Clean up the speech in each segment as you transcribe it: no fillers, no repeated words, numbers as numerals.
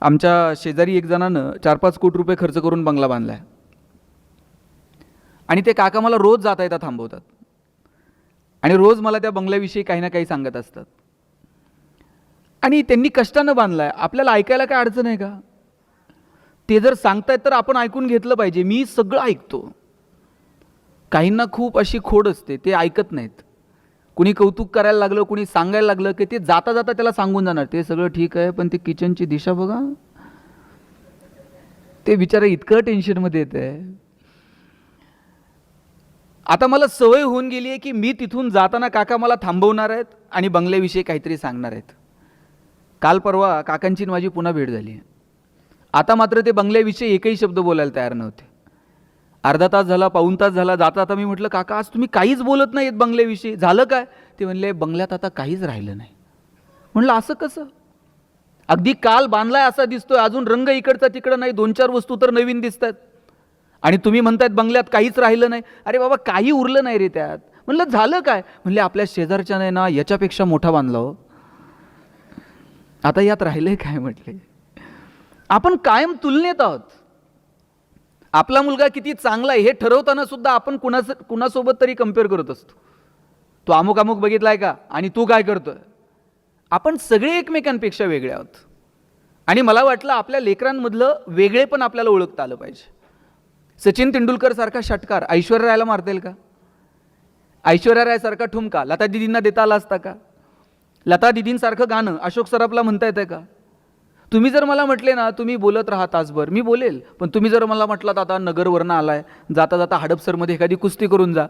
आमच्या शेजारी एक जणानं 4-5 कोटी रुपये खर्च करून बंगला बांधला आहे आणि ते काका मला रोज जाता येता थांबवतात आणि रोज मला त्या बंगल्याविषयी काही ना काही सांगत असतात. आणि त्यांनी कष्टानं बांधला आहे, आपल्याला ऐकायला काय अडचण आहे का? ते जर सांगतायत तर आपण ऐकून घेतलं पाहिजे. मी सगळं ऐकतो. काहींना खूप अशी खोड असते, ते ऐकत नाहीत. कुणी कौतुक करायला लागलं, कुणी सांगायला लागलं की ते जाता जाता त्याला सांगून जाणार ते सगळं ठीक आहे, पण ते किचनची दिशा बघा. ते बिचारा इतकं टेन्शनमध्ये येत आहे. आता मला सवय होऊन गेली आहे की मी तिथून जाताना काका मला थांबवणार आहेत आणि बंगल्याविषयी काहीतरी सांगणार आहेत. काल परवा काकांची माझी पुन्हा भेट झाली. आता मात्र ते बंगल्याविषयी एकही शब्द बोलायला तयार नव्हते. अर्धा तास झाला, पाऊण तास झाला. जाता आता मी म्हटलं, काका आज तुम्ही काहीच बोलत नाहीत बंगल्याविषयी, झालं काय? ते म्हणले, बंगल्यात आता काहीच राहिलं नाही. म्हटलं असं कसं? अगदी काल बांधलाय असा दिसतोय, अजून रंग इकडचा तिकडं नाही, 2-4 वस्तू तर नवीन दिसतात आणि तुम्ही म्हणतायत बंगल्यात काहीच राहिलं नाही. अरे बाबा, काही उरलं नाही रे त्यात. म्हणलं झालं काय? म्हणले आपल्या शेजारच्याने ना याच्यापेक्षा मोठा बांधला हो, आता यात राहिलंय काय? म्हटले आपण कायम तुलनेत आहोत. आपला मुलगा किती चांगला आहे हे ठरवताना सुद्धा आपण कुणासोबत तरी कम्पेअर करत असतो. तो अमुक अमुक बघितलाय का आणि तू काय करतोय? आपण सगळे एकमेकांपेक्षा वेगळे आहोत. आणि मला वाटलं आपल्या लेकरांमधलं वेगळे पण आपल्याला ओळखता आलं पाहिजे. सचिन तेंडुलकर सारखा षटकार ऐश्वर्या रायला मारता येईल का? ऐश्वर्या राय सारखा ठुमका लता दिदींना देता आला असता का? लता दिदींसारखं गाणं अशोक सराफला म्हणता येतं का? तुम्ही जर मला म्हटले ना तुम्ही बोलत राहा तासभर, मी बोलेल. पण तुम्ही जर मला म्हटलात आता नगरवरनं आलाय, जाता जाता हडपसरमध्ये एखादी कुस्ती करून जा,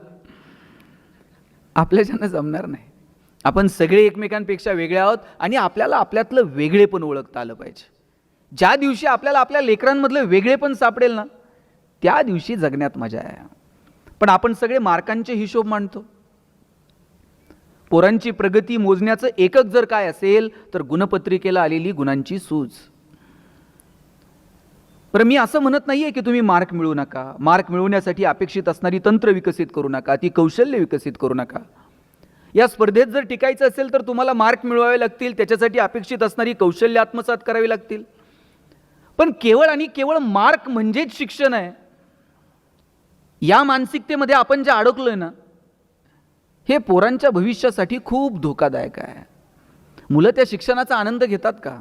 आपल्याच्यानं जमणार नाही. आपण सगळे एकमेकांपेक्षा वेगळे आहोत आणि आपल्याला आपल्यातलं वेगळे पण ओळखता आलं पाहिजे. ज्या दिवशी आपल्याला आपल्या लेकरांमधलं वेगळे पण सापडेल ना, त्या दिवशी जगण्यात मजा आहे. पण आपण सगळे मार्कांचे हिशोब मांडतो. पोरांची प्रगती मोजण्याचं एकक जर काय असेल तर गुणपत्रिकेला आलेली गुणांची सूज. पण मी असं म्हणत नाहीये की तुम्ही मार्क मिळवू नका, मार्क मिळवण्यासाठी अपेक्षित असणारी तंत्र विकसित करू नका, ती कौशल्य विकसित करू नका. या स्पर्धेत जर टिकायचं असेल तर तुम्हाला मार्क मिळवावे लागतील, त्याच्यासाठी अपेक्षित असणारी कौशल्य आत्मसात करावी लागतील. पण केवळ आणि केवळ मार्क म्हणजेच शिक्षण आहे, या मानसिकतेमध्ये आपण जे अडकलोय ना, हे पोरांच्या भविष्यासाठी खूप धोकादायक आहे. मुलं त्या शिक्षणाचा आनंद घेतात का?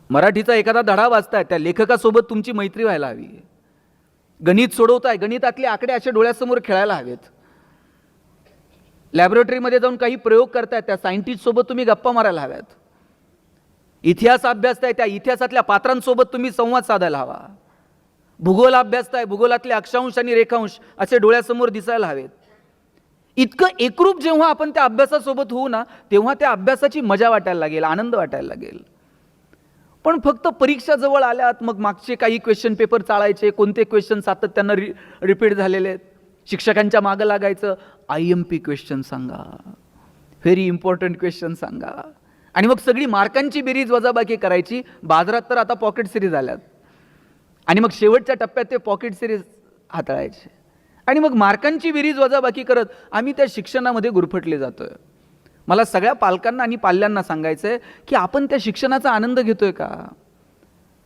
मराठीचा एखादा धडा वाचताय, त्या लेखकासोबत तुमची मैत्री व्हायला हवी. गणित सोडवताय, गणितातले आकडे असे डोळ्यासमोर खेळायला हवेत. लॅबोरेटरीमध्ये जाऊन काही प्रयोग करताय, त्या सायंटिस्ट सोबत तुम्ही गप्पा मारायला हव्यात. इतिहास अभ्यासताय, त्या इतिहासातल्या पात्रांसोबत तुम्ही संवाद साधायला हवा. भूगोल अभ्यासताय, भूगोलातले अक्षांश आणि रेखांश असे डोळ्यासमोर दिसायला हवेत. इतकं एकरूप जेव्हा आपण त्या अभ्यासासोबत होऊ ना, तेव्हा त्या अभ्यासाची मजा वाटायला लागेल, आनंद वाटायला लागेल. पण फक्त परीक्षा जवळ आल्यात मग मागचे काही क्वेश्चन पेपर चाळायचे, कोणते क्वेश्चन सातत्यानं रिपीट झालेले आहेत, शिक्षकांच्या मागं लागायचं, IMP क्वेश्चन सांगा, व्हेरी इम्पॉर्टंट क्वेश्चन सांगा, आणि मग सगळी मार्कांची बेरीज वजाबाकी करायची. बाजारात तर आता पॉकेट सिरीज आल्यात आणि मग शेवटच्या टप्प्यात ते पॉकेट सिरीज हाताळायचे आणि मग मार्कांची बेरीज वजाबाकी करत आम्ही त्या शिक्षणामध्ये गुरफटले जातोय. मला सगळ्या पालकांना आणि पाल्यांना सांगायचं आहे की आपण त्या शिक्षणाचा आनंद घेतोय का?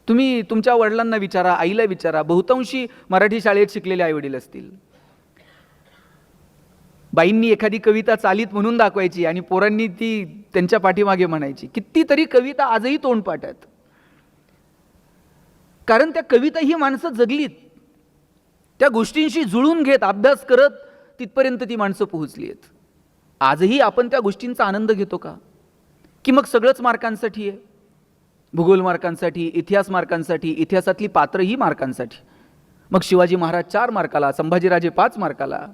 तुम्ही तुमच्या वडिलांना विचारा, आईला विचारा. बहुतांशी मराठी शाळेत शिकलेले आईवडील असतील. बाईंनी एखादी कविता चालीत म्हणून दाखवायची आणि पोरांनी ती त्यांच्या पाठीमागे म्हणायची. कितीतरी कविता आजही तोंडपाठ आहेत, कारण त्या कविता ही माणसं जगलीत, त्या गोष्टींशी जुळून घेत अभ्यास करत तिथपर्यंत ती माणसं पोहोचली आहेत. आजही आपण त्या गोष्टींचा आनंद घेतो का? की मग सगळंच मार्कांसाठी आहे? भूगोल मार्कांसाठी, इतिहास मार्कांसाठी, इतिहासातली पात्र ही मार्कांसाठी. मग शिवाजी महाराज 4 मार्काला, संभाजीराजे 5 मार्काला.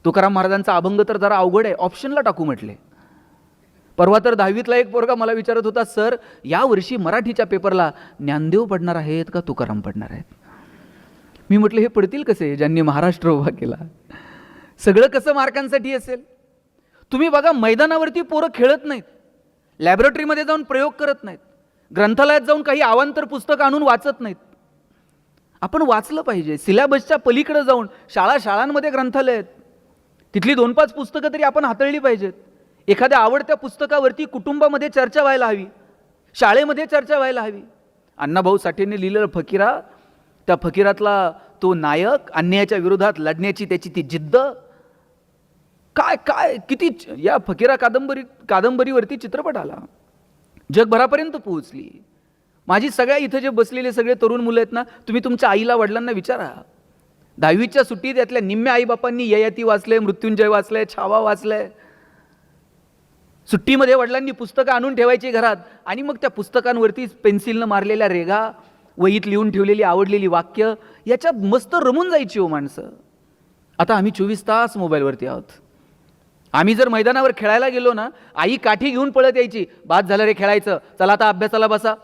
तुकाराम महाराजांचा अभंग तर जरा अवघड आहे, ऑप्शनला टाकू म्हटले. परवा तर 10वीतला एक पोरगा मला विचारत होता, सर या वर्षी मराठीच्या पेपरला ज्ञानदेव पडणार आहेत का तुकाराम पडणार आहेत? मी म्हटलं हे पडतील कसे ज्यांनी महाराष्ट्र उभा केला? सगळं कसं मार्कांसाठी असेल? तुम्ही बघा, मैदानावरती पोरं खेळत नाहीत, लॅबोरेटरीमध्ये जाऊन प्रयोग करत नाहीत, ग्रंथालयात जाऊन काही अवांतर पुस्तक आणून वाचत नाहीत. आपण वाचलं पाहिजे. सिलेबसच्या पलीकडे जाऊन शाळांमध्ये ग्रंथालय आहेत, तिथली 2-5 पुस्तकं तरी आपण हाताळली पाहिजेत. एखाद्या आवडत्या पुस्तकावरती कुटुंबामध्ये चर्चा व्हायला हवी. शाळेमध्ये चर्चा व्हायला हवी. अण्णाभाऊ साठेंनी लिहिलेलं फकीरा, त्या फकीरातला तो नायक, अन्यायाच्या विरोधात लढण्याची त्याची ती जिद्द, काय काय किती या फकीरा कादंबरीवरती चित्रपट आला, जगभरापर्यंत पोहोचली. माझी सगळ्या इथं जे बसलेले सगळे तरुण मुलं आहेत ना, तुम्ही तुमच्या आईला वडिलांना विचारा. 10वीच्या सुट्टीत यातल्या निम्म्या आईबापांनी ययाती वाचले, मृत्युंजय वाचले, छावा वाचले. सुट्टीमध्ये वडिलांनी पुस्तकं आणून ठेवायची घरात आणि मग त्या पुस्तकांवरती पेन्सिलनं मारलेल्या रेघा, वहीत लिहून ठेवलेली आवडलेली वाक्य, याच्यात मस्त रमून जायची हो माणसं. आता आम्ही 24 तास मोबाईलवरती आहोत. आम्ही जर मैदानावर खेळायला गेलो ना, आई काठी घेऊन पळत यायची, बाद झालं रे खेळायचं, चला आता अभ्यासाला बसा.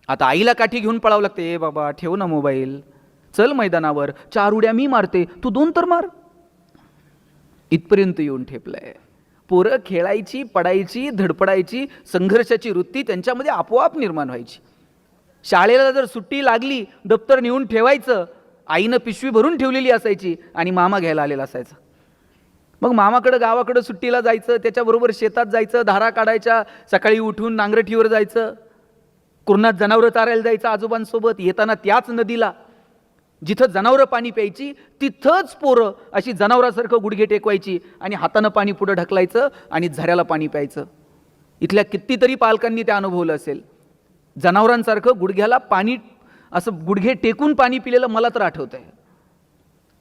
आता आईला काठी घेऊन पळावं लागते, ए बाबा ठेव ना मोबाईल, चल मैदानावर, 4 उड्या मी मारते, तू 2 तर मार. इथपर्यंत येऊन ठेपलंय. पोरं खेळायची, पडायची, धडपडायची, संघर्षाची वृत्ती त्यांच्यामध्ये आपोआप निर्माण व्हायची. शाळेला जर सुट्टी लागली, दप्तर नेऊन ठेवायचं, आईनं पिशवी भरून ठेवलेली असायची आणि मामा घ्यायला आलेला असायचा. मग मामाकडं गावाकडं सुट्टीला जायचं, त्याच्याबरोबर शेतात जायचं, धारा काढायच्या, सकाळी उठून नांगरठीवर जायचं, कुरणात जनावरं चारायला जायचं आजोबांसोबत. येताना त्याच नदीला जिथं जनावरं पाणी प्यायची तिथंच पोरं अशी जनावरासारखं गुडघे टेकवायची आणि हातानं पाणी पुढं ढकलायचं आणि झऱ्याला पाणी प्यायचं. इथल्या कितीतरी पालकांनी ते अनुभवलं असेल. जनावरांसारखं गुडघ्याला पाणी, असं गुडघे टेकून पाणी पिलेलं मला तर आठवतंय.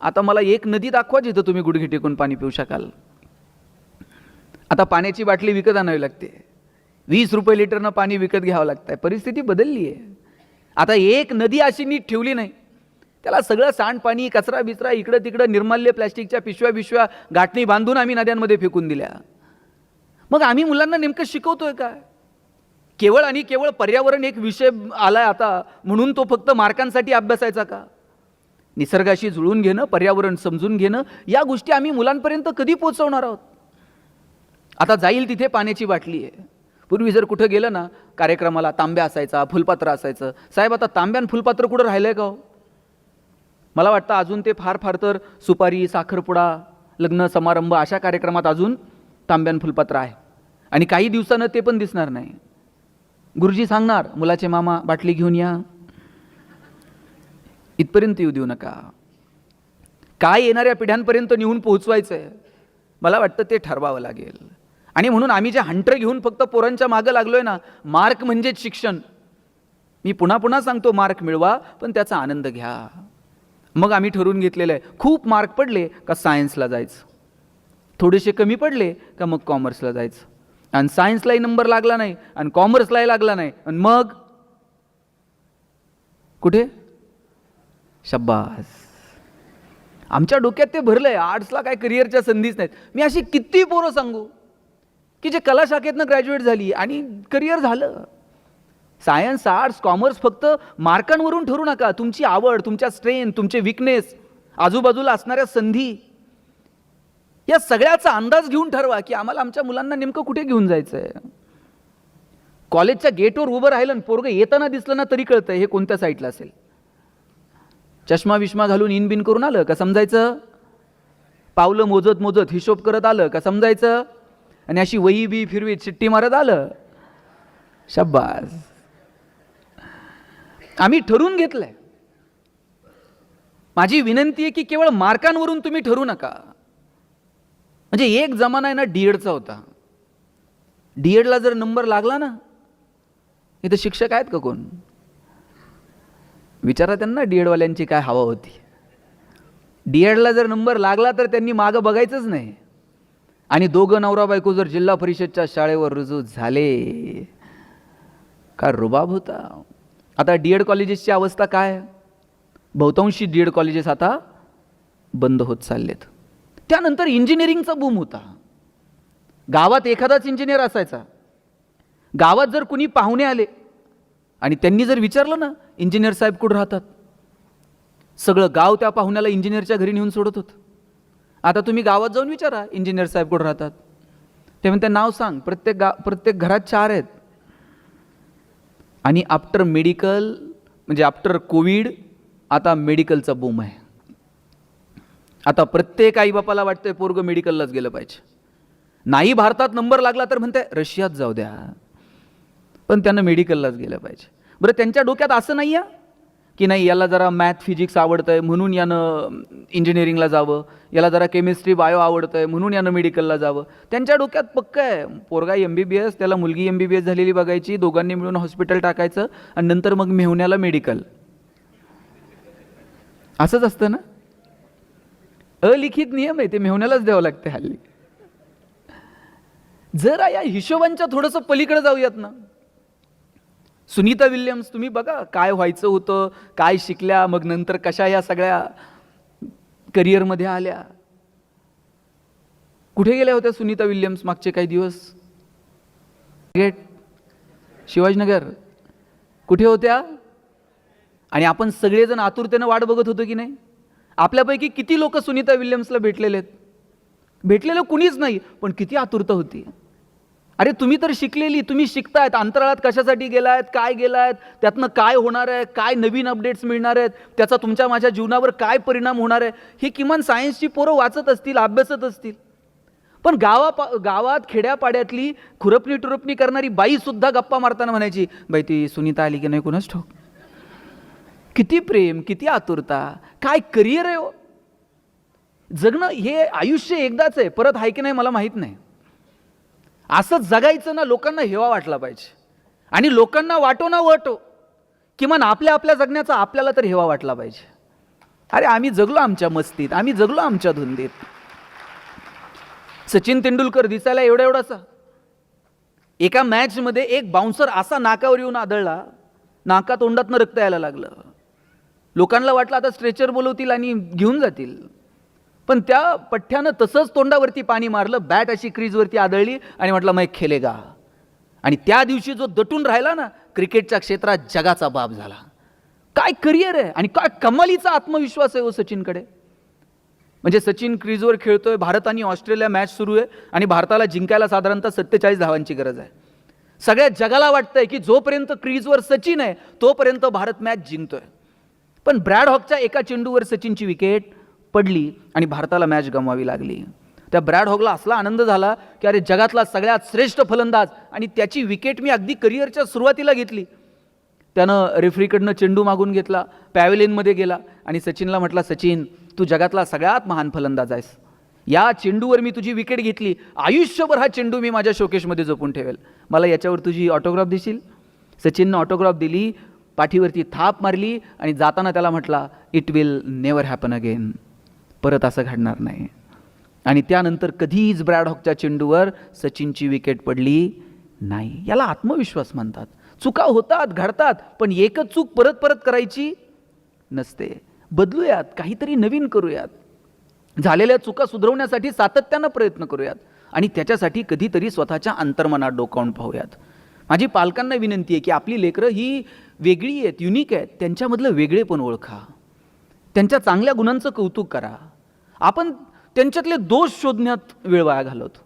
आता मला एक नदी दाखवा जिथं तुम्ही गुडघे टेकून पाणी पिऊ शकाल. आता पाण्याची बाटली विकत आणावी लागते, 20 रुपये लिटरनं पाणी विकत घ्यावं लागतंय. परिस्थिती बदलली आहे. आता एक नदी अशी नीट ठेवली नाही, त्याला सगळं सांडपाणी, कचरा बिचरा, इकडं तिकडं निर्माल्य, प्लॅस्टिकच्या पिशव्या गाठणी बांधून आम्ही नद्यांमध्ये फेकून दिल्या. मग आम्ही मुलांना नेमकं शिकवतोय काय? केवळ आणि केवळ पर्यावरण एक विषय आलाय आता म्हणून तो फक्त मार्कांसाठी अभ्यासायचा का? निसर्गाशी जुळून घेणं, पर्यावरण समजून घेणं, या गोष्टी आम्ही मुलांपर्यंत कधी पोहोचवणार आहोत? आता जाईल तिथे पाण्याची बाटली आहे. पूर्वी जर कुठं गेलं ना कार्यक्रमाला, तांब्या असायचा, फुलपात्र असायचं. साहेब आता तांब्यान फुलपात्र कुठं राहिलंय का हो? मला वाटतं अजून ते फार तर सुपारी, साखरपुडा, लग्न समारंभ अशा कार्यक्रमात अजून तांब्यान फुलपात्र आहे. आणि काही दिवसानं ते पण दिसणार नाही. गुरुजी सांगणार, मुलाचे मामा बाटली घेऊन या. इथपर्यंत येऊ देऊ नका. काय येणाऱ्या पिढ्यांपर्यंत नेऊन पोहोचवायचंय, मला वाटतं ते ठरवावं लागेल. आणि म्हणून आम्ही जे हंटर घेऊन फक्त पोरांच्या मागं लागलोय ना, मार्क म्हणजेच शिक्षण. मी पुन्हा सांगतो, मार्क मिळवा पण त्याचा आनंद घ्या. मग आम्ही ठरवून घेतलेलं आहे, खूप मार्क पडले का सायन्सला जायचं, थोडेसे कमी पडले का मग कॉमर्सला जायचं. आणि सायन्सलाही नंबर लागला नाही आणि कॉमर्सलाही लागला नाही, आणि मग कुठे? शब्बास. आमच्या डोक्यात ते भरलंय, आर्ट्सला काय करिअरच्या संधीच नाहीत. मी अशी किती पोरं सांगू की जे कला शाखेतनं ग्रॅज्युएट झाली आणि करिअर झालं. सायन्स, आर्ट्स, कॉमर्स फक्त मार्कांवरून ठरू नका. तुमची आवड, तुमच्या स्ट्रेंथ, तुमचे विकनेस, आजूबाजूला असणाऱ्या संधी, या सगळ्याचा अंदाज घेऊन ठरवा की आम्हाला आमच्या मुलांना नेमकं कुठे घेऊन जायचंय. कॉलेजच्या गेटवर उभं राहिलं, पोरगं येताना दिसलं ना तरी कळतंय हे कोणत्या साईडला असेल. चष्मा विष्मा घालून इन बिन करून आलं का समजायचं, पावलं मोजत हिशोब करत आलं का समजायचं, आणि अशी वही बी फिरवीत शिट्टी मारत आलं, शब्बास. आम्ही ठरवून घेतलंय. माझी विनंती आहे की केवळ मार्कांवरून तुम्ही ठरू नका. म्हणजे एक जमाना आहे ना डीएडचा होता. डीएडला जर नंबर लागला ना, इथं शिक्षक आहेत का कोण? विचारा त्यांना डीएडवाल्यांची काय हवा होती. डीएडला जर नंबर लागला तर त्यांनी मागं बघायचंच नाही. आणि दोघं नवरा बायको जर जिल्हा परिषदच्या शाळेवर रुजू झाले, का रुबाब होता. आता डीएड कॉलेजेसची अवस्था काय? बहुतांशी डीएड कॉलेजेस आता बंद होत चाललेत. त्यानंतर इंजिनिअरिंगचा बूम होता. गावात एखादाच इंजिनियर असायचा. गावात जर कुणी पाहुणे आले आणि त्यांनी जर विचारलं ना इंजिनियर साहेब कुठं राहतात, सगळं गाव त्या पाहुण्याला इंजिनियरच्या घरी नेऊन सोडत होतं. आता तुम्ही गावात जाऊन विचारा इंजिनियर साहेब कुठं राहतात, ते म्हणते नाव सांग. प्रत्येक घरात 4 आहेत. आणि आफ्टर मेडिकल, म्हणजे आफ्टर कोविड, आता मेडिकलचा बूम आहे. आता प्रत्येक आईबापाला वाटतंय पोरगं मेडिकललाच गेलं पाहिजे. नाही भारतात नंबर लागला तर म्हणते रशियात जाऊ द्या. पण त्यांना मेडिकललाच गेलं पाहिजे. बरं, त्यांच्या डोक्यात असं नाही आहे की नाही याला जरा मॅथ फिजिक्स आवडतं आहे म्हणून यानं इंजिनिअरिंगला जावं, याला जरा केमिस्ट्री बायो आवडतं आहे म्हणून यानं मेडिकलला जावं. त्यांच्या डोक्यात पक्का आहे पोरगा MBBS, त्याला मुलगी MBBS झालेली बघायची, दोघांनी मिळून हॉस्पिटल टाकायचं आणि नंतर मग मेहुण्याला मेडिकल. असंच असतं ना, अलिखित नियम आहे, ते मेहुण्यालाच द्यावं लागते हल्ली. जरा या हिशोबांच्या थोडंसं पलीकडे जाऊयात ना. सुनीता विल्यम्स तुम्ही बघा, काय व्हायचं होतं, काय शिकल्या, मग नंतर कशा या सगळ्या करिअरमध्ये आल्या. कुठे गेल्या होत्या सुनीता विल्यम्स मागचे काही दिवस? गेट शिवाजीनगर कुठे होत्या? आणि आपण सगळेजण आतुरतेनं वाट बघत होतो की नाही? आपल्यापैकी किती लोक सुनीता विल्यम्सला भेटलेले आहेत? भेटलेलं कुणीच नाही, पण किती आतुरता होती. अरे तुम्ही तर शिकलेली, तुम्ही शिकतायत, अंतराळात कशासाठी गेलायत, काय गेलायत, त्यातनं काय होणार आहे, काय नवीन अपडेट्स मिळणार आहेत, त्याचा तुमच्या माझ्या जीवनावर काय परिणाम होणार आहे, हे किमान सायन्सची पोरं वाचत असतील, अभ्यासत असतील. पण गावात खेड्यापाड्यातली खुरपणी टुरपणी करणारी बाई सुद्धा गप्पा मारताना म्हणायची, बाई ती सुनीता आली की नाही कुणाच ठाऊक. किती प्रेम, किती आतुरता, काय करिअर आहे हो. जगणं हे आयुष्य एकदाच आहे, परत आहे की नाही मला माहीत नाही. असं जगायचं ना, लोकांना हेवा वाटला पाहिजे. आणि लोकांना वाटो ना वाटो, किमान आपल्या जगण्याचा आपल्याला तर हेवा वाटला पाहिजे. अरे आम्ही जगलो आमच्या मस्तीत, आम्ही जगलो आमच्या धुंदीत. सचिन तेंडुलकर दिसायला एवढासा, एका मॅचमध्ये एक बाउन्सर असा नाकावर येऊन आदळला, नाका तोंडातनं रक्त यायला लागलं. लोकांना वाटलं आता स्ट्रेचर बोलवतील आणि घेऊन जातील. पण त्या पठ्ठ्यानं तसंच तोंडावरती पाणी मारलं, बॅट अशी क्रीजवरती आदळली आणि म्हटलं मैं खेलेगा. आणि त्या दिवशी जो दटून राहिला ना क्रिकेटच्या क्षेत्रात, जगाचा बाप झाला. काय करिअर आहे आणि काय कमालीचा आत्मविश्वास आहे हो सचिनकडे. म्हणजे सचिन क्रीजवर खेळतोय, भारत आणि ऑस्ट्रेलिया मॅच सुरू आहे आणि भारताला जिंकायला साधारणतः 47 धावांची गरज आहे. सगळ्या जगाला वाटतंय की जोपर्यंत क्रीजवर सचिन आहे तोपर्यंत भारत मॅच जिंकतोय. पण ब्रॅड हॉकच्या एका चेंडूवर सचिनची विकेट पडली आणि भारताला मॅच गमवावी लागली. त्या ब्रॅड हॉकला असला आनंद झाला की अरे जगातला सगळ्यात श्रेष्ठ फलंदाज आणि त्याची विकेट मी अगदी करिअरच्या सुरुवातीला घेतली. त्यानं रेफरीकडनं चेंडू मागून घेतला, पॅव्हेलियनमध्ये गेला आणि सचिनला म्हटला, सचिन तू जगातला सगळ्यात महान फलंदाज आहेस, या चेंडूवर मी तुझी विकेट घेतली, आयुष्यभर हा चेंडू मी माझ्या शोकेशमध्ये जपून ठेवेल, मला याच्यावर तुझी ऑटोग्राफ देशील? सचिननं ऑटोग्राफ दिली, पाठीवरती थाप मारली आणि जाताना त्याला म्हटला, it will never happen again, परत असं घडणार नाही. आणि त्यानंतर कधीच ब्रॅड हॉकच्या चेंडूवर सचिनची विकेट पडली नाही. याला आत्मविश्वास म्हणतात. चुका होतात, घडतात, पण एकच चूक परत परत करायची नसते. बदलूयात, काहीतरी नवीन करूयात, झालेल्या चुका सुधारवण्यासाठी सातत्यानं प्रयत्न करूयात आणि त्याच्यासाठी कधीतरी स्वतःच्या अंतर्मनात डोकावून पाहूयात. माझी पालकांना विनंती आहे की आपली लेकरं ही वेगळी आहेत, युनिक आहेत, त्यांच्यामधलं वेगळेपण ओळखा, त्यांच्या चांगल्या गुणांचं कौतुक करा. आपण त्यांच्यातले दोष शोधण्यात वेळ वाया घालवतो.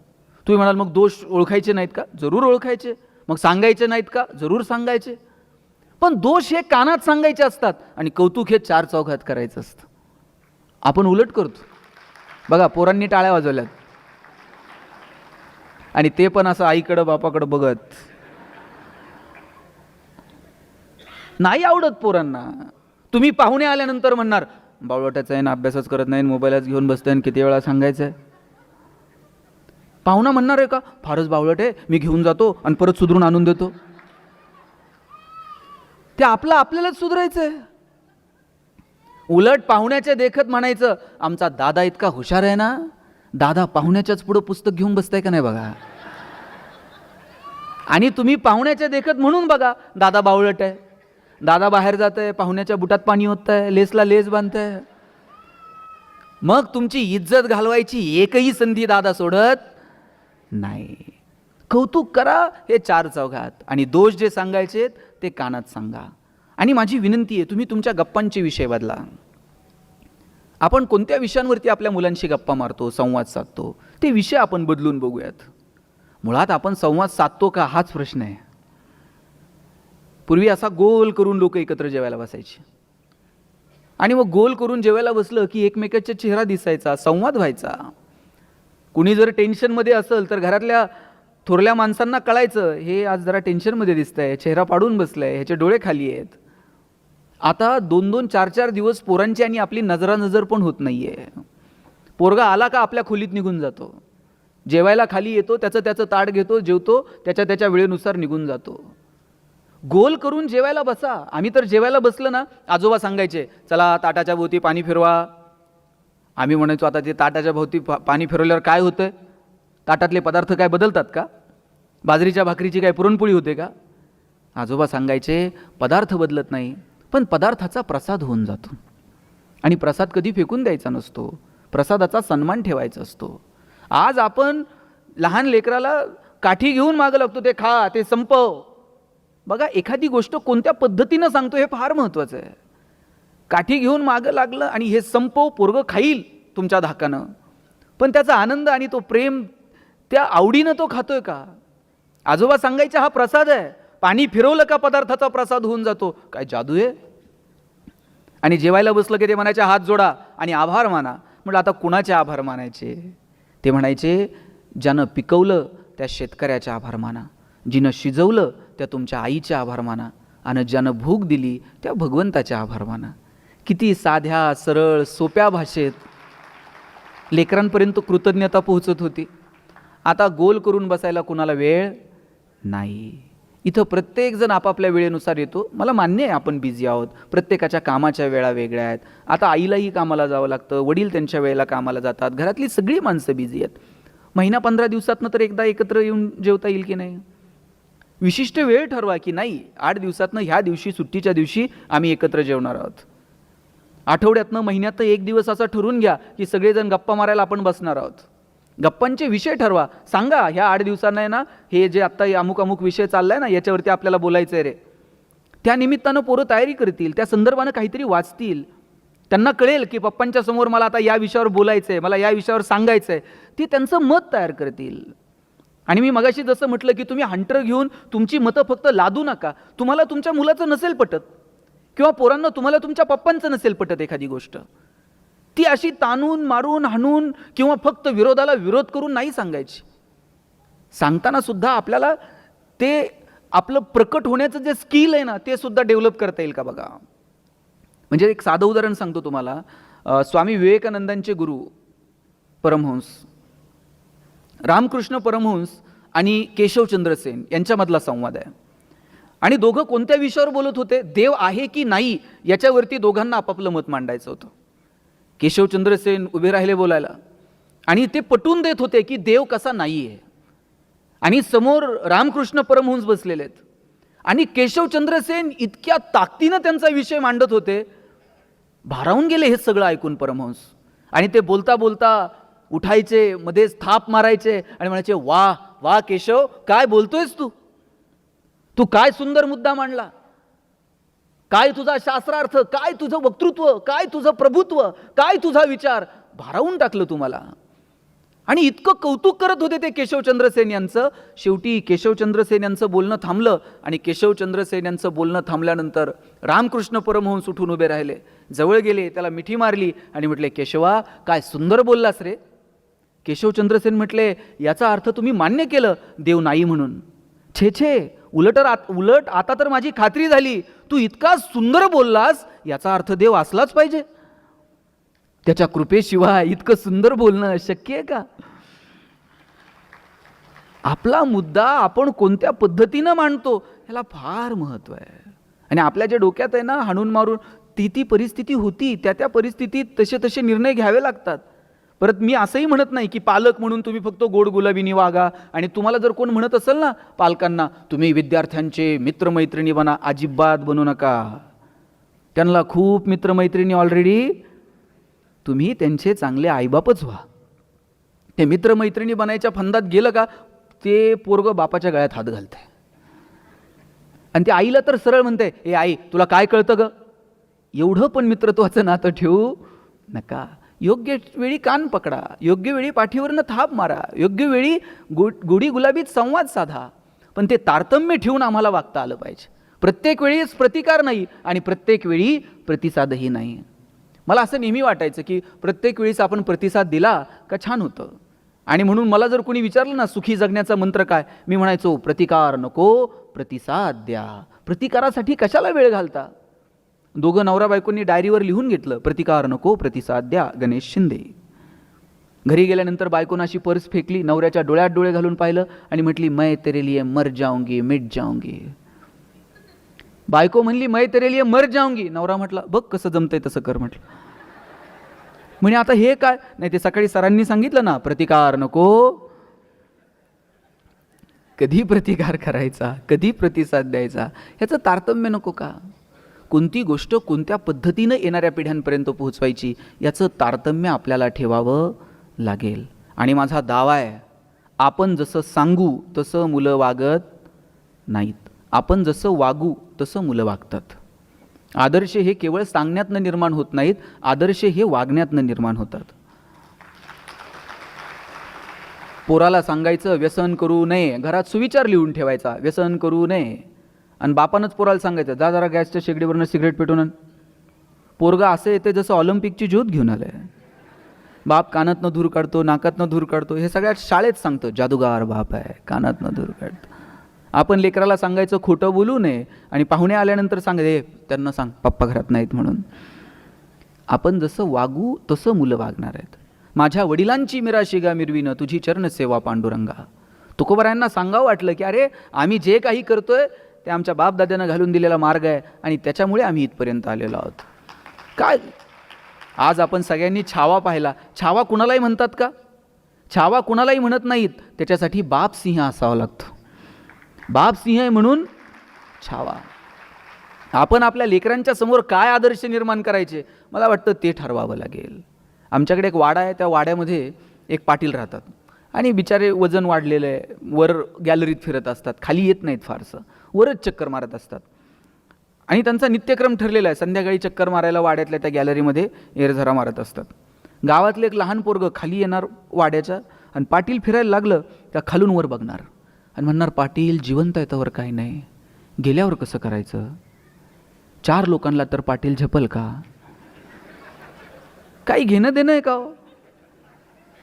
तुम्ही म्हणाल मग दोष ओळखायचे नाहीत का? जरूर ओळखायचे. मग सांगायचे नाहीत का? जरूर सांगायचे. पण दोष हे कानात सांगायचे असतात आणि कौतुक हे चार चौघात करायचं असतं. आपण उलट करतो. बघा पोरांनी टाळ्या वाजवल्यात आणि ते पण असं आईकडं बापाकडं बघत. नाही आवडत पोरांना. तुम्ही पाहुणे आल्यानंतर म्हणणार, बावळटाचा आहे ना, अभ्यासच करत नाही, मोबाईलच घेऊन बसतोय आणि किती वेळा सांगायचं आहे. पाहुणा म्हणणार आहे का, फारच बावळट आहे, मी घेऊन जातो आणि परत सुधरून आणून देतो. ते आपल्यालाच सुधारायचं आहे. उलट पाहुण्याच्या देखत म्हणायचं, आमचा दादा इतका हुशार आहे ना, दादा पाहुण्याच्याच पुढं पुस्तक घेऊन बसताय का नाही बघा. आणि तुम्ही पाहुण्याच्या देखत म्हणून बघा, दादा बावळट आहे, दादा बाहेर जात आहे, पाहुण्याच्या बुटात पाणी होत आहे, लेसला लेस बांधतंय. मग तुमची इज्जत घालवायची एकही संधी दादा सोडत नाही. कौतुक करा हे चार चौघात आणि दोष जे सांगायचे ते कानात सांगा. आणि माझी विनंती आहे, तुम्ही तुमच्या गप्पांचे विषय बदला. आपण कोणत्या विषयांवरती आपल्या मुलांशी गप्पा मारतो, संवाद साधतो, ते विषय आपण बदलून बघूयात. मुळात आपण संवाद साधतो का हाच प्रश्न आहे. पूर्वी असा गोल करून लोक एकत्र जेवायला बसायचे आणि मग गोल करून जेवायला बसलं की एकमेकाचा चेहरा दिसायचा, संवाद व्हायचा. कुणी जर टेन्शनमध्ये असेल तर घरातल्या थोरल्या माणसांना कळायचं हे आज जरा टेन्शनमध्ये दिसतंय, चेहरा पाडून बसलाय, ह्याचे डोळे खाली आहेत. आता 2-2, 4-4 दिवस पोरांची आणि आपली नजरानजर पण होत नाहीये. पोरगा आला का आपल्या खोलीत निघून जातो, जेवायला खाली येतो, त्याचं ताट घेतो, जेवतो, त्याच्या वेळेनुसार निघून जातो. गोल करून जेवायला बसा. आम्ही तर जेवायला बसलं ना, आजोबा सांगायचे चला ताटाच्या भोवती पाणी फिरवा. आम्ही म्हणायचो आता ते ताटाच्या भोवती पाणी फिरवल्यावर काय होतंय? ताटातले पदार्थ काय बदलतात का? बाजरीच्या भाकरीची काय पुरणपोळी होते का? आजोबा सांगायचे पदार्थ बदलत नाही, पण पदार्थाचा प्रसाद होऊन जातो. आणि प्रसाद कधी फेकून द्यायचा नसतो, प्रसादाचा सन्मान ठेवायचा असतो. आज आपण लहान लेकराला काठी घेऊन मागं लागतो, ते खा, ते संपव. बघा, एखादी गोष्ट कोणत्या पद्धतीनं सांगतो हे फार महत्त्वाचं आहे. काठी घेऊन मागं लागलं आणि हे संपव, पोरगं खाईल तुमच्या धाकानं, पण त्याचा आनंद आणि तो प्रेम त्या आवडीनं तो खातोय का? आजोबा सांगायचे हा प्रसाद आहे, पाणी फिरवलं का पदार्थाचा प्रसाद होऊन जातो. काय जादू आहे? आणि जेवायला बसलं की ते म्हणायचे हात जोडा आणि आभार माना. म्हटलं आता कुणाचे आभार मानायचे? ते म्हणायचे ज्यानं पिकवलं त्या शेतकऱ्याचे आभार माना, जिनं शिजवलं त्या तुमच्या आईचे आभार माना, आणि ज्यानं भूक दिली त्या भगवंताचे आभार माना. किती साध्या सरळ सोप्या भाषेत लेकरांपर्यंत कृतज्ञता पोहोचत होती. आता गोल करून बसायला कुणाला वेळ नाही. इथं प्रत्येकजण आपापल्या वेळेनुसार येतो. मला मान्य आहे आपण बिझी आहोत, प्रत्येकाच्या कामाच्या वेळा वेगळ्या आहेत. आता आईलाही कामाला जावं लागतं, वडील त्यांच्या वेळेला कामाला जातात, घरातली सगळी माणसं बिझी आहेत. महिना 15 दिवसातनं तर एकदा एकत्र येऊन जेवता येईल की नाही? विशिष्ट वेळ ठरवा की नाही 8 दिवसातनं ह्या दिवशी, सुट्टीच्या दिवशी आम्ही एकत्र जेवणार आहोत. आठवड्यातनं, महिन्यातनं एक दिवस असा ठरवून घ्या की सगळेजण गप्पा मारायला आपण बसणार आहोत. गप्पांचे विषय ठरवा, सांगा ह्या 8 दिवसांना आहे ना, हे जे आत्ता अमुक अमुक विषय चाललाय ना, याच्यावरती आपल्याला बोलायचं आहे रे. त्या निमित्तानं पोरं तयारी करतील, त्या संदर्भानं काहीतरी वाचतील. त्यांना कळेल की पप्पांच्या समोर मला आता या विषयावर बोलायचं आहे, मला या विषयावर सांगायचं आहे. ती त्यांचं मत तयार करतील. आणि मी मगाशी जसं म्हटलं की तुम्ही हंटर घेऊन तुमची मतं फक्त लादू नका. तुम्हाला तुमच्या मुलाचं नसेल पटत, किंवा पोरांना तुम्हाला तुमच्या पप्पांचं नसेल पटत एखादी गोष्ट, ती अशी ताणून मारून हाणून किंवा फक्त विरोधाला विरोध करून नाही सांगायची. सांगताना सुद्धा आपल्याला ते आपलं प्रकट होण्याचं जे स्किल आहे ना, ते सुद्धा डेव्हलप करता येईल का बघा. म्हणजे एक साधं उदाहरण सांगतो तुम्हाला. स्वामी विवेकानंदांचे गुरु परमहंस रामकृष्ण परमहंस आणि केशवचंद्र सेन यांच्यामधला संवाद आहे. आणि दोघं कोणत्या विषयावर बोलत होते? देव आहे की नाही याच्यावरती दोघांना आपापलं मत मांडायचं होतं. केशवचंद्र सेन उभे राहिले बोलायला आणि ते पटवून देत होते की देव कसा नाही आहे. आणि समोर रामकृष्ण परमहंस बसलेले आहेत आणि केशवचंद्र सेन इतक्या ताकदीनं त्यांचा विषय मांडत होते, भारावून गेले हे सगळं ऐकून परमहंस. आणि ते बोलता बोलता उठायचे, मध्येच थाप मारायचे आणि म्हणायचे वा वा केशव, काय बोलतोयस तू, तू काय सुंदर मुद्दा मांडला, काय तुझा शास्त्रार्थ, काय तुझं वक्तृत्व, काय तुझं प्रभुत्व, काय तुझा विचार, भारावून टाकलं तुम्हाला. आणि इतकं कौतुक करत होते ते केशवचंद्र सेन यांचं. शेवटी केशवचंद्र सेन यांचं बोलणं थांबलं आणि केशवचंद्र सेन यांचं बोलणं थांबल्यानंतर रामकृष्ण परमहंस उठून उभे राहिले, जवळ गेले, त्याला मिठी मारली आणि म्हटले केशवा, काय सुंदर बोललास रे. केशवचंद्र सेन म्हटले याचा अर्थ तुम्ही मान्य केलं देव नाही म्हणून. छे छे, उलट आता तर माझी खात्री झाली, तू इतका सुंदर बोललास याचा अर्थ देव असलाच पाहिजे. त्याच्या कृपेशिवाय इतकं सुंदर बोलणं शक्य आहे का? आपला मुद्दा आपण कोणत्या पद्धतीनं मांडतो ह्याला फार महत्त्व आहे. आणि आपल्या जे डोक्यात आहे ना, हाणून मारून ती परिस्थिती होती, त्या परिस्थितीत तसे निर्णय घ्यावे लागतात. परत मी असंही म्हणत नाही की पालक म्हणून तुम्ही फक्त गोड गुलाबीनी वागा. आणि तुम्हाला जर कोण म्हणत असेल ना पालकांना, तुम्ही विद्यार्थ्यांचे मित्रमैत्रिणी बना, अजिबात बनू नका. त्यांना खूप मित्रमैत्रिणी ऑलरेडी, तुम्ही त्यांचे चांगले आईबापच व्हा. ते मित्रमैत्रिणी बनायच्या फंदात गेलं का ते पोरगं बापाच्या गळ्यात हात घालतंय. आणि ते आईला तर सरळ म्हणते, ए आई तुला काय कळतं ग. एवढं पण मित्रत्वाचं नातं ठेवू नका. योग्य वेळी कान पकडा, योग्य वेळी पाठीवरनं थाप मारा, योग्य वेळी गोडी गुलाबीत संवाद साधा. पण ते तारतम्य ठेवून आम्हाला वागता आलं पाहिजे. प्रत्येक वेळीच प्रतिकार नाही आणि प्रत्येक वेळी प्रतिसादही नाही. मला असं नेहमी वाटायचं की प्रत्येक वेळीच आपण प्रतिसाद दिला का छान होतं. आणि म्हणून मला जर कोणी विचारलं ना सुखी जगण्याचा मंत्र काय, मी म्हणायचो प्रतिकार नको प्रतिसाद द्या. प्रतिकारासाठी कशाला वेळ घालता. दोघं नवरा बायकोंनी डायरीवर लिहून घेतलं प्रतिकार नको प्रतिसाद द्या गणेश शिंदे. घरी गेल्यानंतर बायकोनं अशी पर्स फेकली, नवऱ्याच्या डोळ्यात डोळे घालून पाहिलं आणि म्हटली मैं तेरे लिए मर जाऊंगी मिट जाऊंगी. बायको म्हणली मैं तेरे लिए मर जाऊंगी. नवरा म्हटला बघ कसं जमतंय तसं कर म्हटलं. म्हणे आता हे काय, नाही ते सकाळी सरांनी सांगितलं ना प्रतिकार नको. कधी प्रतिकार करायचा, कधी प्रतिसाद द्यायचा, ह्याचं तारतम्य नको का. कोणती गोष्ट कोणत्या पद्धतीनं येणाऱ्या पिढ्यांपर्यंत पोहोचवायची याचं तारतम्य आपल्याला ठेवावं लागेल. आणि माझा दावा आहे, आपण जसं सांगू तसं मुलं वागत नाहीत, आपण जसं वागू तसं मुलं वागतात. आदर्श हे केवळ सांगण्यातनं निर्माण होत नाहीत, आदर्श हे वागण्यातनं निर्माण होतात. पोराला सांगायचं व्यसन करू नये, घरात सुविचार लिहून ठेवायचा व्यसन करू नये, आणि बापानंच पोराला सांगायचं जा जरा गॅसच्या शेगडीवरनं सिगरेट पेटून आण. पोरगा असं येते जसं ऑलिम्पिकची ज्योत घेऊन आलंय. बाप कानातनं धूर काढतो, नाकातनं धूर काढतो, हे सगळ्यात शाळेत सांगतो जादूगार बाप आहे कानातनं धूर काढतो. आपण लेकराला सांगायचं खोटं बोलू नये, आणि पाहुणे आल्यानंतर सांगायचे त्यांना सांग पप्पा घरात नाहीत म्हणून. आपण जसं वागू तसं मुलं वागणार आहेत. माझ्या वडिलांची मिराशिगा मिरवीनं तुझी चरणसेवा पांडुरंगा. तुकोबारायांना सांगावं वाटलं की अरे आम्ही जे काही करतोय ते आमच्या बापदाद्यानं घालून दिलेला मार्ग आहे आणि त्याच्यामुळे आम्ही इथपर्यंत आलेलो आहोत. काय आज आपण सगळ्यांनी छावा पाहिला. छावा कुणालाही म्हणतात का? छावा कुणालाही म्हणत नाहीत. त्याच्यासाठी बाप सिंह असावा लागतो. बाप सिंह आहे म्हणून छावा. आपण आपल्या लेकरांच्या समोर काय आदर्श निर्माण करायचे मला वाटतं ते ठरवावं लागेल. आमच्याकडे एक वाडा आहे, त्या वाड्यामध्ये एक पाटील राहतात आणि बिचारे वजन वाढलेलं आहे, वर गॅलरीत फिरत असतात, खाली येत नाहीत फारसं, वरच चक्कर मारत असतात. आणि त्यांचा नित्यक्रम ठरलेला आहे, संध्याकाळी चक्कर मारायला वाड्यातल्या त्या गॅलरीमध्ये एरझरा मारत असतात. गावातलं एक लहान पोरगं खाली येणार वाड्याच्या, आणि पाटील फिरायला लागलं त्या खालून वर बघणार आणि म्हणणार पाटील जिवंत आहे त्यावर काही नाही, गेल्यावर कसं करायचं. 4 लोकांना तर पाटील झेपल का? काही घेणं देणं आहे का हो?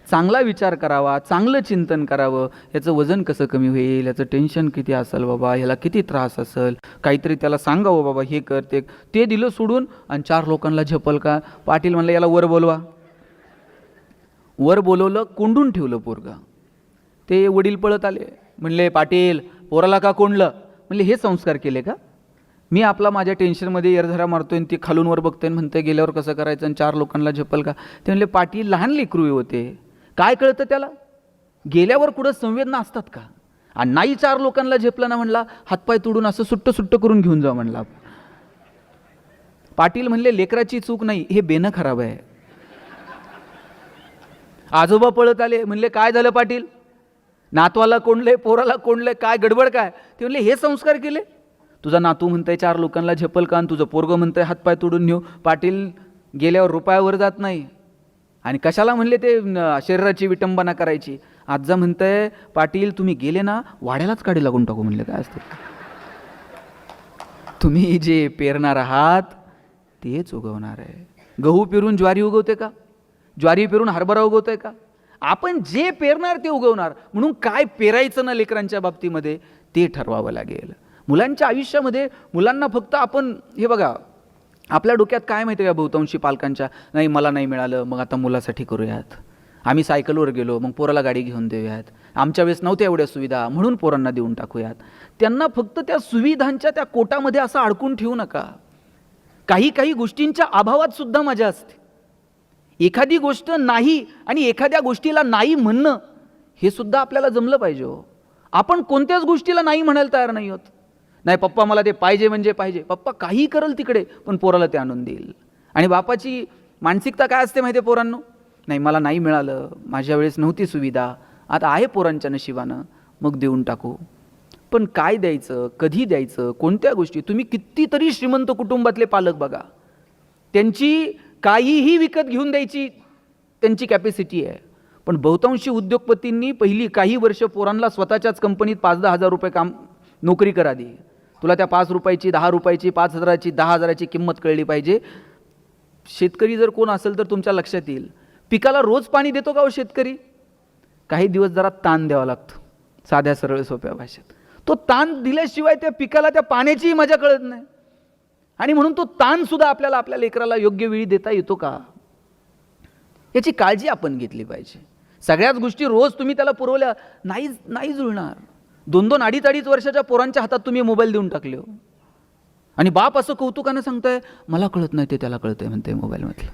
चांगला विचार करावा, चांगलं चिंतन करावं, याचं वजन कसं कमी होईल, याचं टेन्शन किती असेल बाबा, ह्याला किती त्रास असेल, काहीतरी त्याला सांगावं बाबा हे कर ते दिलं सोडून, आणि 4 लोकांना झेपल का. पाटील म्हणलं याला वर बोलवा. वर बोलवलं, कोंडून ठेवलं पोरगा. ते वडील पळत आले, म्हणले पाटील पोराला का कोंडलं. म्हणले हे संस्कार केले का? मी आपला माझ्या टेन्शनमध्ये एरझरा मारतोय आणि ती खालून वर बघतोय म्हणते गेल्यावर कसं करायचं आणि 4 लोकांना झेपल का. ते म्हणले पाटील लहान लेकरू होते, काय कळतं त्याला, गेल्यावर कुठं संवेदना असतात का. आणि नाही 4 लोकांना झेपलं ना म्हणला हातपाय तोडून असं सुट्ट सुट्ट करून घेऊन जा म्हणला. पाटील म्हणले लेकराची चूक नाही, हे बेनं खराब आहे. आजोबा पळत आले, म्हणले काय झालं पाटील, नातवाला कोंडले, पोराला कोंडले, काय गडबड काय. ते म्हणले हे संस्कार केले. तुझा नातू म्हणतंय 4 लोकांना झेपल का, आणि तुझं पोरगं म्हणतंय हातपाय तोडून नेऊ. पाटील गेल्यावर रुपयावर जात नाही, आणि कशाला म्हणले ते शरीराची विटंबना करायची. आजा म्हणतंय पाटील तुम्ही गेले ना वाड्यालाच काढी लागून टाकू. म्हणले काय असतं, तुम्ही जे पेरणार आहात तेच उगवणार आहे. गहू पेरून ज्वारी उगवते का? ज्वारी पेरून हरभरा उगवतोय का? आपण जे पेरणार ते उगवणार. म्हणून काय पेरायचं ना लेकरांच्या बाबतीमध्ये ते ठरवावं लागेल. मुलांच्या आयुष्यामध्ये मुलांना फक्त आपण हे बघा, आपल्या डोक्यात काय माहिती आहे का बहुतांशी पालकांच्या, नाही मला नाही मिळालं मग आता मुलासाठी करूयात, आम्ही सायकलवर गेलो मग पोराला गाडी घेऊन देऊयात, आमच्या वेळेस नव्हत्या एवढ्या सुविधा म्हणून पोरांना देऊन टाकूयात. त्यांना फक्त त्या सुविधांच्या त्या कोटामध्ये असं अडकून ठेवू नका. काही काही गोष्टींच्या अभावात सुद्धा मजा असते. एखादी गोष्ट नाही आणि एखाद्या गोष्टीला नाही म्हणणं हे सुद्धा आपल्याला जमलं पाहिजे हो. आपण कोणत्याच गोष्टीला नाही म्हणायला तयार नाही होत. नाही पप्पा मला ते पाहिजे म्हणजे पाहिजे, पप्पा काही करल तिकडे पण पोराला ते आणून देईल. आणि बापाची मानसिकता काय असते माहिती आहे पोरांनो, नाही मला नाही मिळालं, माझ्या वेळेस नव्हती सुविधा, आता आहे पोरांच्या नशिबानं मग देऊन टाकू. पण काय द्यायचं, कधी द्यायचं, कोणत्या गोष्टी. तुम्ही कितीतरी श्रीमंत कुटुंबातले पालक बघा, त्यांची काहीही विकत घेऊन द्यायची त्यांची कॅपॅसिटी आहे. पण बहुतांशी उद्योगपतींनी पहिली काही वर्ष पोरांना स्वतःच्याच कंपनीत 5-10 हजार रुपये काम नोकरी करा दे. तुला त्या 5 रुपयाची 10 रुपयाची 5,000ची 10,000ची किंमत कळली पाहिजे. शेतकरी जर कोण असेल तर तुमच्या लक्षात येईल, पिकाला रोज पाणी देतो का हो शेतकरी? काही दिवस जरा ताण द्यावा लागतो, साध्या सरळ सोप्या भाषेत. तो ताण दिल्याशिवाय त्या पिकाला त्या पाण्याचीही मजा कळत नाही. आणि म्हणून तो ताण सुद्धा आपल्याला आपल्या लेकराला योग्य वेळी देता येतो का, याची काळजी आपण घेतली पाहिजे. सगळ्याच गोष्टी रोज तुम्ही त्याला पुरवल्या नाही जुळणार. 2-2, 2.5 वर्षाच्या पोरांच्या हातात तुम्ही मोबाईल देऊन टाकले हो. आणि बाप असं कौतुकानं सांगताय, मला कळत नाही ते त्याला कळतंय म्हणते मोबाईलमधलं.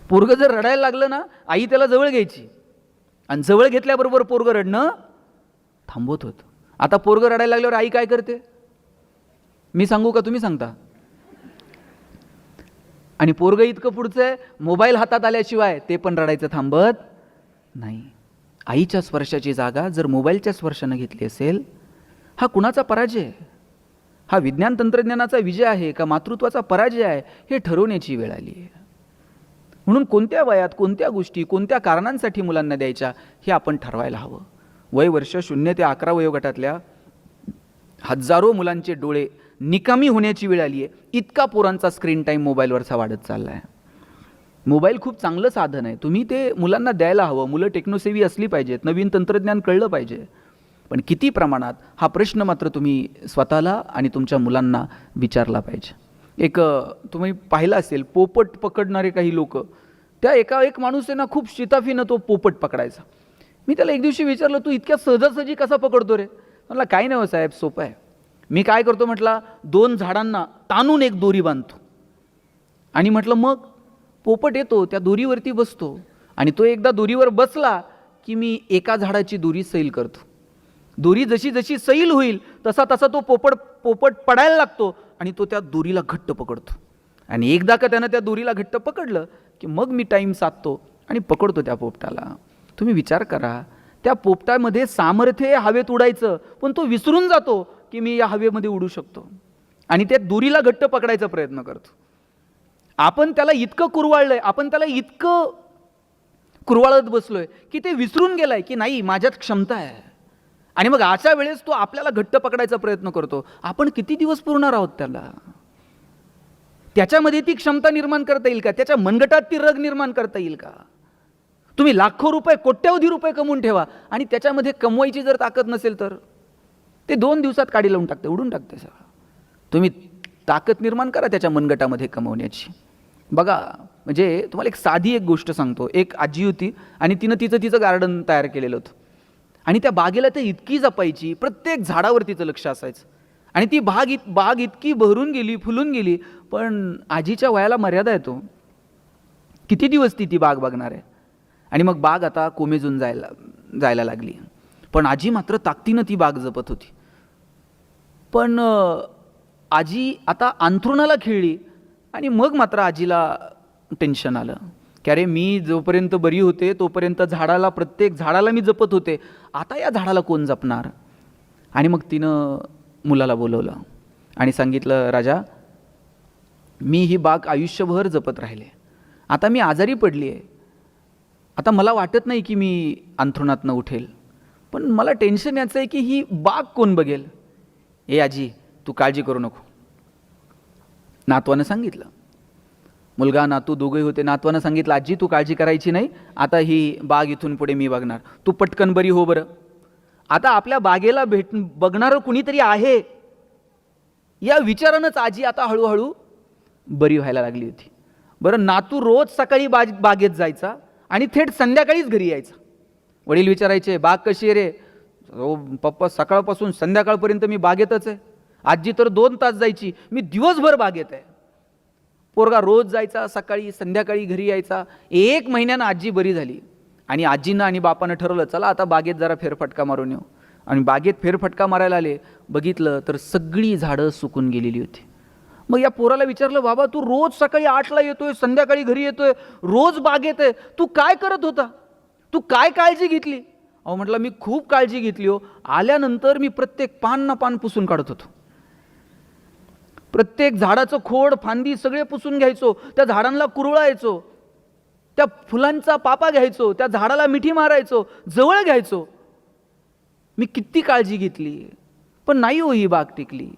पोरगं जर रडायला लागलं ना, आई त्याला जवळ घ्यायची आणि जवळ घेतल्याबरोबर पोरगं रडणं थांबवत होतं. आता पोरगं रडायला लागल्यावर आई काय करते, मी सांगू का तुम्ही सांगता? आणि पोरगं इतकं पुढचं आहे, मोबाईल हातात आल्याशिवाय ते पण रडायचं थांबत नाही. आईच्या स्पर्शाची जागा जर मोबाईलच्या स्पर्शानं घेतली असेल, हा कुणाचा पराजय आहे? हा विज्ञान तंत्रज्ञानाचा विजय आहे का मातृत्वाचा पराजय आहे, हे ठरवण्याची वेळ आली आहे. म्हणून कोणत्या वयात कोणत्या गोष्टी कोणत्या कारणांसाठी मुलांना द्यायच्या हे आपण ठरवायला हवं. वय वर्ष 0 ते 11 वयोगटातल्या हजारो मुलांचे डोळे निकामी होण्याची वेळ आली आहे. इतका पोरांचा स्क्रीन टाईम मोबाईलवरचा वाढत चालला आहे. मोबाईल खूप चांगलं साधन आहे, तुम्ही ते मुलांना द्यायला हवं. मुलं टेक्नोसेवी असली पाहिजेत, नवीन तंत्रज्ञान कळलं पाहिजे. पण किती प्रमाणात हा प्रश्न मात्र तुम्ही स्वतःला आणि तुमच्या मुलांना विचारला पाहिजे. एक तुम्ही पाहिलं असेल, पोपट पकडणारे काही लोक, त्या एक माणूस आहे ना, खूप शिताफीनं तो पोपट पकडायचा. मी त्याला एक दिवशी विचारलं, तू इतक्या सहजासहजी कसा पकडतो रे? म्हटलं काही नाही हो साहेब, सोपं आहे. मी काय करतो म्हटलं, 2 झाडांना ताणून एक दोरी बांधतो आणि म्हटलं मग पोपट येतो, त्या दोरीवरती बसतो आणि तो एकदा दोरीवर बसला की मी एका झाडाची दोरी सैल करतो. दोरी जशी जशी सैल होईल तसा तसा तो पोपट पडायला लागतो आणि तो त्या दोरीला घट्ट पकडतो. आणि एकदा का त्यानं त्या दोरीला घट्ट पकडलं की मग मी टाईम साधतो आणि पकडतो त्या पोपटाला. तुम्ही विचार करा, त्या पोपटामध्ये सामर्थ्य हवेत उडायचं, पण तो विसरून जातो की मी या हवेमध्ये उडू शकतो आणि त्या दोरीला घट्ट पकडायचा प्रयत्न करतो. आपण त्याला इतकं कुरवाळलंय, आपण त्याला इतकं कुरवाळत बसलोय की ते विसरून गेलाय की नाही माझ्यात क्षमता आहे. आणि मग अशा वेळेस तो आपल्याला घट्ट पकडायचा प्रयत्न करतो. आपण किती दिवस पुरणार आहोत त्याला? त्याच्यामध्ये ती क्षमता निर्माण करता येईल का? त्याच्या मनगटात ती रग निर्माण करता येईल का? तुम्ही लाखो रुपये कोट्यवधी रुपये कमवून ठेवा आणि त्याच्यामध्ये कमवायची जर ताकद नसेल तर ते 2 दिवसात काडी लावून टाकते, उडून टाकते सगळं. तुम्ही ताकद निर्माण करा त्याच्या मनगटामध्ये कमवण्याची. बघा, म्हणजे तुम्हाला एक साधी एक गोष्ट सांगतो. एक आजी होती आणि तिनं तिचं गार्डन तयार केलेलं होतं आणि त्या बागेला ते इतकी जपायची, प्रत्येक झाडावर तिचं लक्ष असायचं. आणि ती बाग इतकी बहरून गेली, फुलून गेली, पण आजीच्या वयाला मर्यादा येतो. किती दिवस ती बाग बघणार आहे? आणि मग बाग आता कोमेजून जायला लागली, पण आजी मात्र ताकदीनं ती बाग जपत होती. पण आजी आता अंथरुणाला खिळली आणि मग मात्र आजीला टेन्शन आलं की अरे, मी जोपर्यंत बरी होते तोपर्यंत प्रत्येक झाडाला मी जपत होते, आता या झाडाला कोण जपणार? आणि मग तिनं मुलाला बोलवलं आणि सांगितलं, राजा, मी ही बाग आयुष्यभर जपत राहिले, आता मी आजारी पडली आहे, आता मला वाटत नाही की मी अंथरुणातनं उठेल, पण मला टेन्शन याचं आहे की ही बाग कोण बघेल? ए आजी, तू काळजी करू नको. नातवानं सांगितलं, मुलगा नातू दोघे होते. नातवानं सांगितलं, आजी तू काळजी करायची नाही, आता ही बाग इथून पुढे मी बघणार, तू पटकन बरी हो बरं. आता आपल्या बागेला बघणारं कुणीतरी आहे या विचारानंच आजी आता हळूहळू बरी व्हायला लागली होती. बरं, नातू रोज सकाळी बागेत जायचा आणि थेट संध्याकाळीच घरी यायचा. वडील विचारायचे, बाग कशी आहे रे? पप्पा, सकाळपासून संध्याकाळपर्यंत मी बागेतच आहे. आजी तर 2 तास जायची, मी दिवसभर बागेत आहे. पोरगा रोज जायचा, सकाळी संध्याकाळी घरी यायचा. 1 महिन्यानं आजी बरी झाली आणि आजीनं आणि बापानं ठरवलं, चला आता बागेत जरा फेरफटका मारून येऊ. आणि बागेत फेरफटका मारायला आले, बघितलं तर सगळी झाडं सुकून गेलेली होती. मग या पोराला विचारलं, बाबा तू रोज सकाळी 8ला येतोय, संध्याकाळी घरी येतोय, रोज बागेत आहे, तू काय करत होता? तू काय काळजी घेतली? अहो म्हटलं, मी खूप काळजी घेतली हो. आल्यानंतर मी प्रत्येक पान ना पान पुसून काढत होतो, प्रत्येक झाडाचं खोड फांदी सगळे पुसून घ्यायचो, त्या झाडांना कुरळायचो, त्या फुलांचा पापा घ्यायचो, त्या झाडाला मिठी मारायचो, जवळ घ्यायचो. मी किती काळजी घेतली, पण नाही हो ही बाग टिकली.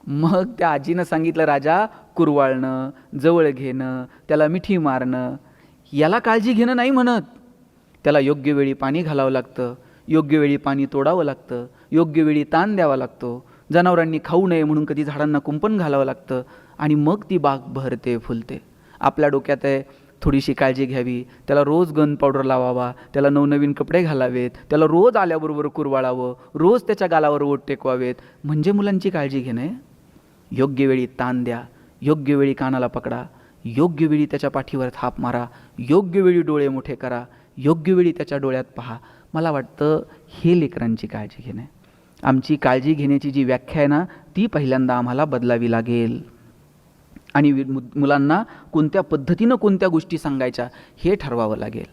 मग त्या आजीनं सांगितलं, राजा, कुरवाळणं, जवळ घेणं, त्याला मिठी मारणं, याला काळजी घेणं नाही म्हणत. त्याला योग्य वेळी पाणी घालावं लागतं, योग्य वेळी पाणी तोडावं लागतं, योग्य वेळी ताण द्यावा लागतो, जनावरांनी खाऊ नये म्हणून कधी झाडांना कुंपण घालावं लागतं आणि मग ती बाग बहरते फुलते. आपल्या डोक्यात आहे थोडीशी काळजी घ्यावी, त्याला रोज गन पावडर लावावा, त्याला नवनवीन कपडे घालावेत, त्याला रोज आल्याबरोबर कुरवाळावं, रोज त्याच्या गालावर ओठ टेकवावेत, म्हणजे मुलांची काळजी घेणं आहे. योग्य वेळी ताण द्या, योग्य वेळी कानाला पकडा, योग्य वेळी त्याच्या पाठीवर थाप मारा, योग्य वेळी डोळे मोठे करा, योग्य वेळी त्याच्या डोळ्यात पहा. मला वाटतं हे लेकरांची काळजी घेणं आहे. आमची काळजी घेण्याची जी व्याख्या आहे ना, ती पहिल्यांदा आम्हाला बदलावी लागेल आणि मुलांना कोणत्या पद्धतीनं कोणत्या गोष्टी सांगायच्या हे ठरवावं लागेल.